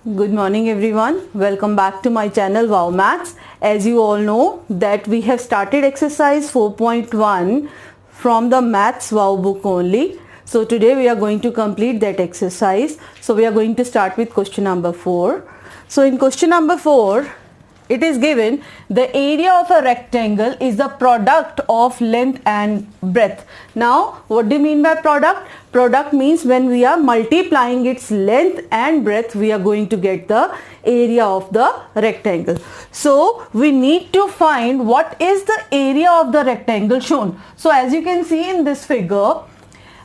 Good morning everyone. Welcome back to my channel Wow Maths. As you all know that we have started exercise 4.1 from the Maths Wow book only. So today we are going to complete that exercise. So we are going to start with question number 4. So in question number 4, it is given the area of a rectangle is the product of length and breadth. Now what do you mean by product? Product means when we are multiplying its length and breadth, we are going to get the area of the rectangle. So we need to find what is the area of the rectangle shown. So as you can see in this figure,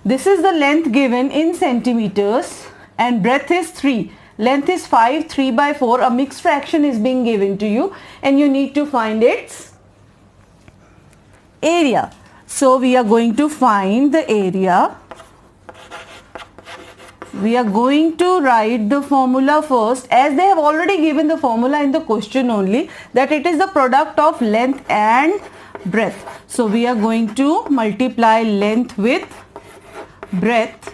this is the length given in centimeters and breadth is 3. Length is 5, 3 by 4, a mixed fraction is being given to you and you need to find its area. So we are going to find the area. We are going to write the formula first, as they have already given the formula in the question only, that it is the product of length and breadth. So we are going to multiply length with breadth.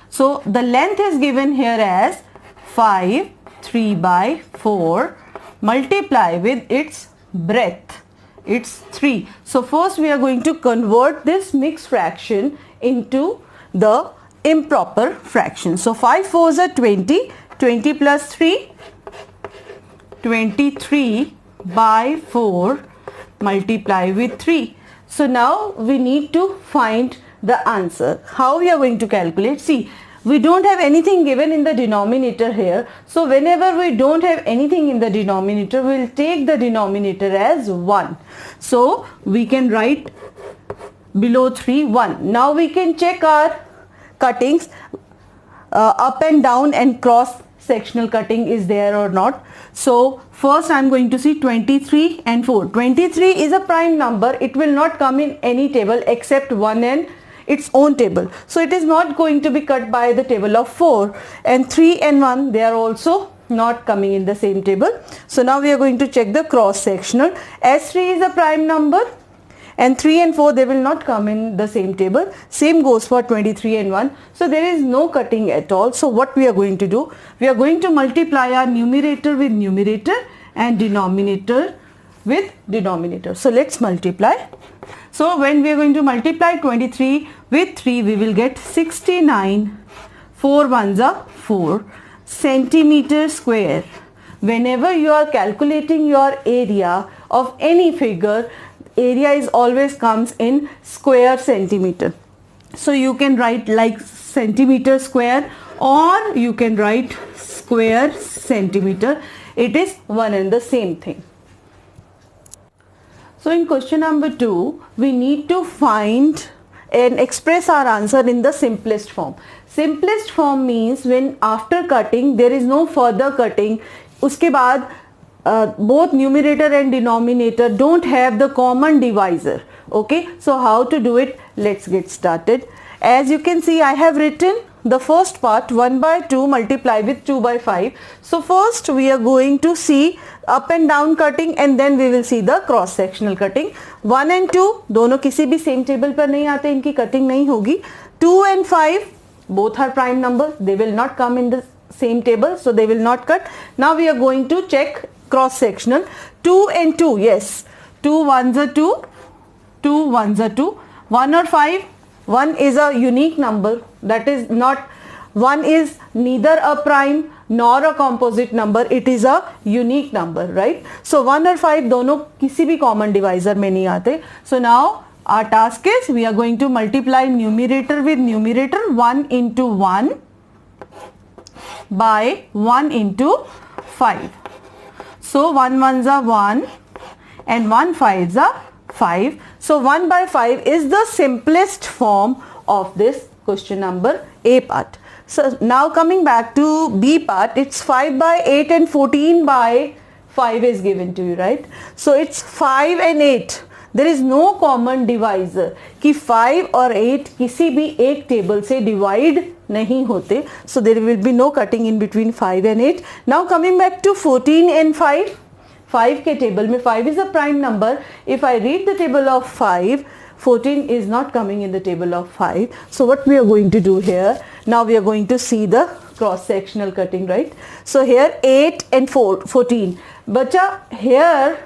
So the length is given here as 5, 3 by 4, multiply with its breadth, it's 3. So first we are going to convert this mixed fraction into the improper fraction. So 5 4s are 20, 20 plus 3, 23 by 4 multiply with 3. So now we need to find the answer. How we are going to calculate? See, we don't have anything given in the denominator here. So whenever we don't have anything in the denominator, we will take the denominator as 1. So we can write below 3, 1. Now we can check our cuttings, up and down and cross sectional cutting is there or not. So first I am going to see 23 and 4. 23 is a prime number. It will not come in any table except 1 and its own table. So it is not going to be cut by the table of 4, and 3 and 1, they are also not coming in the same table. So now we are going to check the cross sectional. As 3 is a prime number and 3 and 4, they will not come in the same table. Same goes for 23 and 1. So there is no cutting at all. So what we are going to do? We are going to multiply our numerator with numerator and denominator with denominator. So let's multiply. So when we are going to multiply 23 with 3, we will get 69, 4 ones are 4 centimeter square. Whenever you are calculating your area of any figure, area is always comes in square centimeter. So you can write like centimeter square or you can write square centimeter. It is one and the same thing. So in question number 2, we need to find and express our answer in the simplest form. Simplest form means when after cutting there is no further cutting. Uske baad both numerator and denominator don't have the common divisor. Okay, so how to do it? Let's get started. As you can see, I have written the first part 1 by 2 multiply with 2 by 5. So first we are going to see up and down cutting and then we will see the cross sectional cutting. 1 and 2 दोनों किसी भी same table पर नहीं आते, इनकी cutting नहीं होगी. 2 and 5 both are prime numbers, they will not come in the same table, so they will not cut. Now we are going to check cross sectional. 2 and 2, yes, 2 ones are 2, 2 ones are 2, 1 or 5. 1 is a unique number, that is not, 1 is neither a prime nor a composite number, it is a unique number, right? So 1 or 5 दोनों किसी भी common divisor में नहीं आते. So now our task is we are going to multiply numerator with numerator. 1 into 1 by 1 into 5. So 1 ones are 1 and 1 fives are 5. So 1 by 5 is the simplest form of this question number A part. So now coming back to B part, it's 5 by 8 and 14 by 5 is given to you, right? So it's 5 and 8. There is no common divisor कि 5 और 8 किसी भी एक table से divide नहीं होते. So there will be no cutting in between 5 and 8. Now coming back to 14 and 5. 5 के table में 5 is a prime number. If I read the table of 5, 14 is not coming in the table of 5. So what we are going to do here, Now we are going to see the cross sectional cutting, right? So here 8 and 14. Bacha, here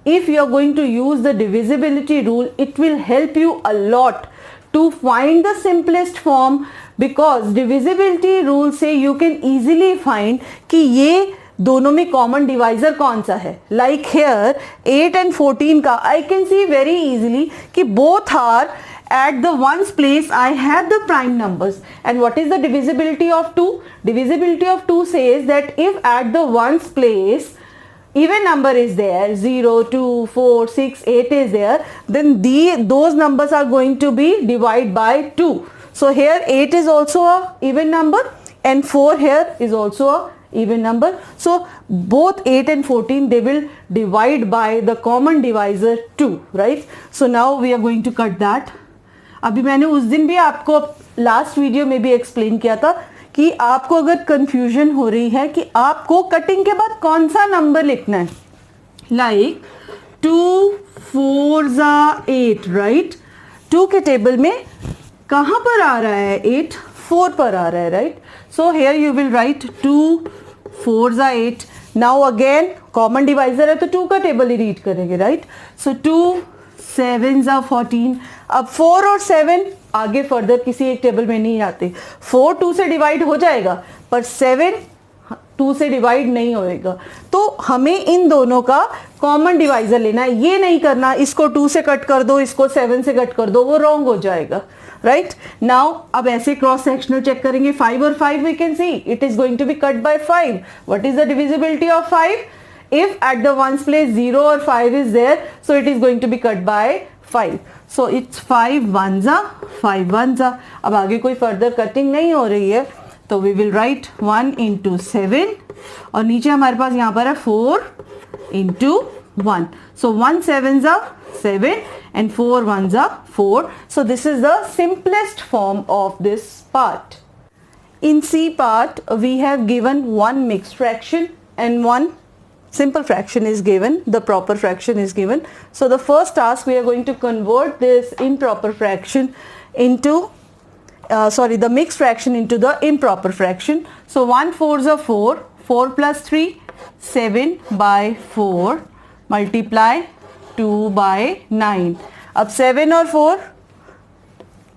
if you are going to use the divisibility rule, it will help you a lot to find the simplest form, because divisibility rule से you can easily find कि ये दोनों में common divisor कौन सा है. Like hair 8 and 14 का I can see very easily कि both are at the ones place I have the prime numbers. And what is the divisibility of 2? Divisibility of 2 says that if at the ones place even number is there, 0, 2, 4, 6, 8 is there, then those numbers are going to be divided by 2. So here 8 is also a even number and 4 here is also a even number. So both 8 and 14 they will divide by the common divisor 2, right? So now we are going to cut that. अभी मैंने उस दिन भी आपको last video में भी explain किया था कि आपको अगर कंफ्यूजन हो रही है कि आपको कटिंग के बाद कौन सा नंबर लिखना है, लाइक 2 4 8, राइट? 2 के टेबल में कहां पर आ रहा है 8? 4 पर आ रहा है, right? So here you will write 2 4 8. Now again common divisor है तो 2 का टेबल ही रीड करेंगे, राइट? सो 2 7 14. अब 4 और 7 आगे फर्दर किसी एक टेबल में नहीं आते. 4 2 से डिवाइड हो जाएगा पर 7 2 से डिवाइड नहीं होएगा. तो हमें इन दोनों का कॉमन डिवाइजर लेना है. ये नहीं करना इसको 2 से कट कर दो, इसको 7 से कट कर दो, वो रॉन्ग हो जाएगा, राइट? नाउ अब ऐसे क्रॉस सेक्शनल चेक करेंगे. 5 और 5 we can see it is going to be cut by 5. What is the divisibility of 5? If at the ones place 0 or 5 is there, so it is going to be cut by 5. So it's 5 ones are 5 ones are. अब आगे कोई further cutting नहीं हो रही है तो we will write 1 into 7 और नीचे हमारे पास यहाँ पर है 4 into 1. So 1 sevens are 7 and 4 ones are 4. So this is the simplest form of this part. In C part we have given one mixed fraction and one simple fraction is given, the proper fraction is given. So the first task we are going to convert this improper fraction into the mixed fraction into the improper fraction. So 1 4s are 4, 4 plus 3 7 by 4 multiply 2 by 9. अब 7 और 4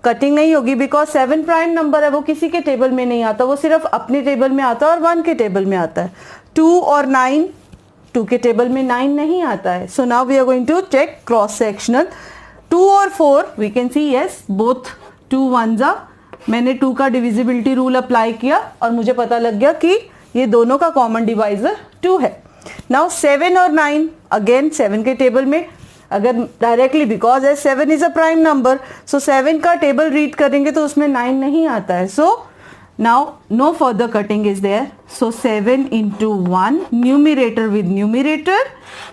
cutting नहीं होगी because 7 prime number है, वो किसी के table में नहीं आता, वो सिर्फ अपने टेबल में आता है और 1 के टेबल में आता है. 2 और 9 2 के टेबल में 9 नहीं आता है. So now we are going to check cross sectional. 2 और 4 we can see yes both 2 1s are. मैंने 2 का डिविजिबिलिटी रूल अप्लाई किया और मुझे पता लग गया कि ये दोनों का कॉमन डिवाइजर 2 है. नाउ 7 और 9 अगेन 7 के टेबल में अगर directly because as 7 is a prime number, so 7 का टेबल रीड करेंगे तो उसमें 9 नहीं आता है. सो now no further cutting is there. So 7 into 1, numerator with numerator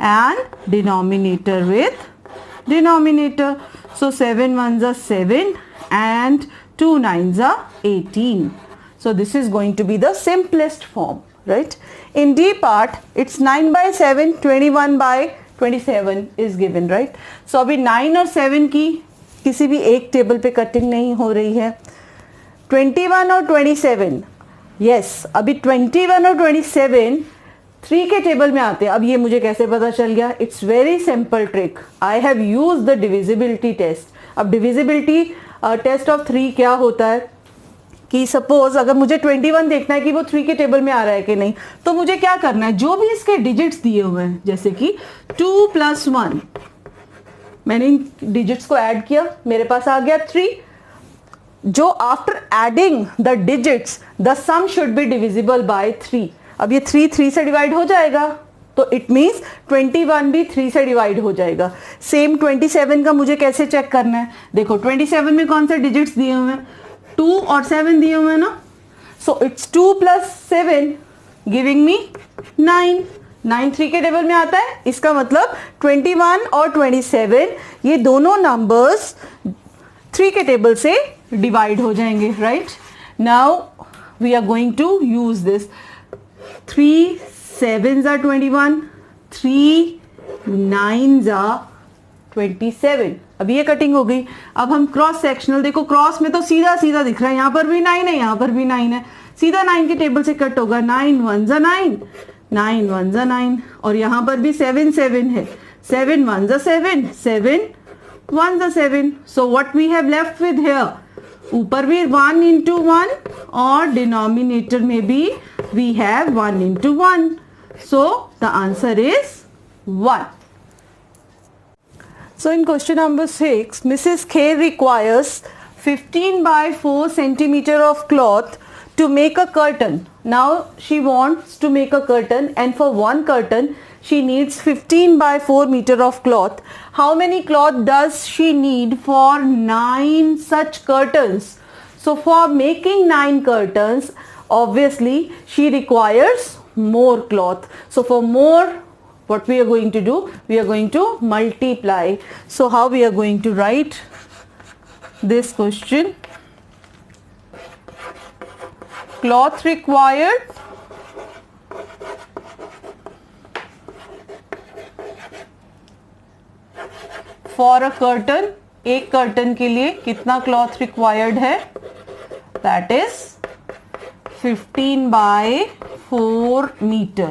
and denominator with denominator. So 7 ones are 7 and 2 9s are 18. So this is going to be the simplest form, right? In D part it's 9 by 7 21 by 27 is given, right? So अभी 9 और 7 की किसी भी एक table पे cutting नहीं हो रही है. 21 और 27 यस अभी 21 और 27 3 के टेबल में आते हैं. अब ये मुझे कैसे पता चल गया? It's very simple trick. I have use the divisibility test. अब डिविजिबिलिटी टेस्ट ऑफ 3 क्या होता है कि सपोज अगर मुझे 21 देखना है कि वो 3 के टेबल में आ रहा है कि नहीं, तो मुझे क्या करना है, जो भी इसके डिजिट्स दिए हुए हैं जैसे कि 2 + 1, मैंने इन डिजिट्स को ऐड किया, मेरे पास आ गया 3. जो after adding the digits the sum should be divisible by 3. अब ये 3 से डिवाइड हो जाएगा तो इट मीन्स 21 भी 3 से डिवाइड हो जाएगा. सेम 27 का मुझे कैसे चेक करना है? देखो 27 में कौन से डिजिट्स दिए हुए हैं? 2 और 7 दिए हुए हैं ना. So it's 2 + 7 giving me 9. 9 3 के टेबल में आता है. इसका मतलब 21 और 27 ये दोनों नंबर्स 3 के टेबल से डिवाइड हो जाएंगे, right? Now we are going to use this. 3 7s are 21, 3 9s are 27. अब ये कटिंग हो गई। अब हम क्रॉस सेक्शनल, देखो क्रॉस में तो सीधा सीधा दिख रहा है, यहाँ पर भी 9 है, यहाँ पर भी 9 है, सीधा 9 के टेबल से कट होगा। 9 1 जा 9, 9 1 जा 9, और यहाँ पर भी 7 7 है, 7 1 जा 7, 7 1 जा 7। So what we have left with here, ऊपर भी 1 into 1 और डिनोमिनेटर में भी we have 1 into 1. So the answer is 1. So in question number 6, Mrs. K requires 15 by 4 centimeter of cloth to make a curtain. Now she wants to make a curtain, and for one curtain she needs 15 by 4 meter of cloth. How many cloth does she need for 9 such curtains? So for making 9 curtains, obviously she requires more cloth. So for more, what we are going to do, we are going to multiply. So how we are going to write this question? Cloth required for a curtain, एक curtain के लिए कितना cloth required है? That is 15 by 4 meter.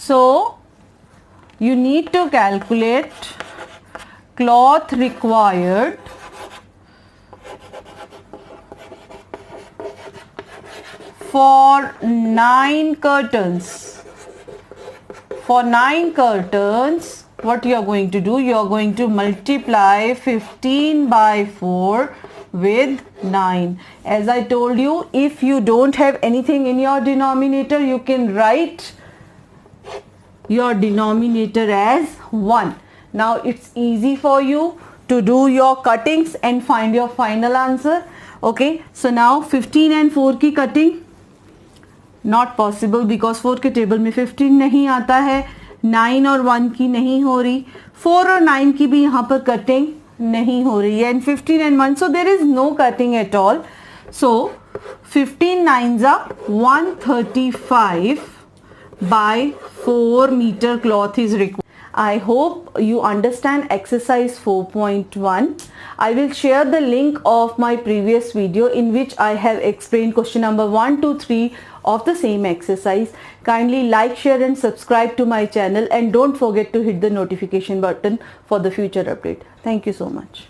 So you need to calculate cloth required for 9 curtains. For 9 curtains, what you are going to do, you are going to multiply 15 by 4 with 9. As I told you, if you don't have anything in your denominator, you can write your denominator as 1. Now it's easy for you to do your cuttings and find your final answer. Okay, so now 15 and 4 की cutting not possible because 4 के table में 15 नहीं आता है, 9 और 1 की नहीं हो रही, 4 और 9 की भी यहाँ पर कटिंग नहीं हो रही है, and 15 and 1, so there is no cutting at all. So 15 9s are 135 by 4 meter cloth is required. I hope you understand exercise 4.1. I will share the link of my previous video in which I have explained question number 1 to 3 of the same exercise. Kindly like, share and subscribe to my channel, and don't forget to hit the notification button for the future update. Thank you so much.